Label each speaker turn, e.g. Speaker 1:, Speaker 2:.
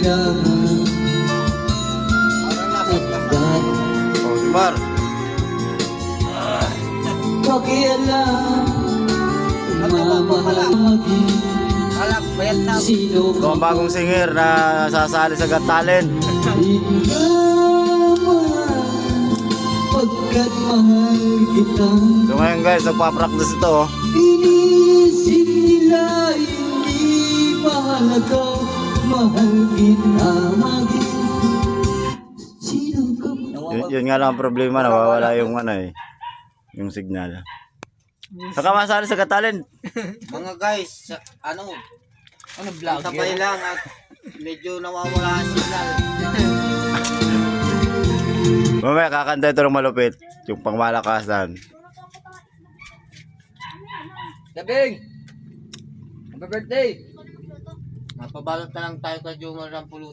Speaker 1: kailangan. At
Speaker 2: Oh, Dimar.
Speaker 1: pakialam, mamahagi. Sino
Speaker 2: Ito ang bagong singer na sasali sa Got Talent.
Speaker 1: Pagkat mahal kita.
Speaker 2: So ngayon guys, nagpa-practice ito. Oh.
Speaker 1: Inisip nila hindi mahalaga. Mahal kita maging. Sino ka ba?
Speaker 2: Yun nga lang ang problema, nawawala yung ano eh, yung signal. Saka masali sa Got Talent.
Speaker 3: Mga guys, ano
Speaker 1: vlog?
Speaker 3: tabay lang at medyo nawawala ang signal.
Speaker 2: Mamaya kakanta ito ng malupit, yung pangmalakasan.
Speaker 3: Gabing! Happy birthday! Mapabalot na lang tayo kay Jomar ng pulutan.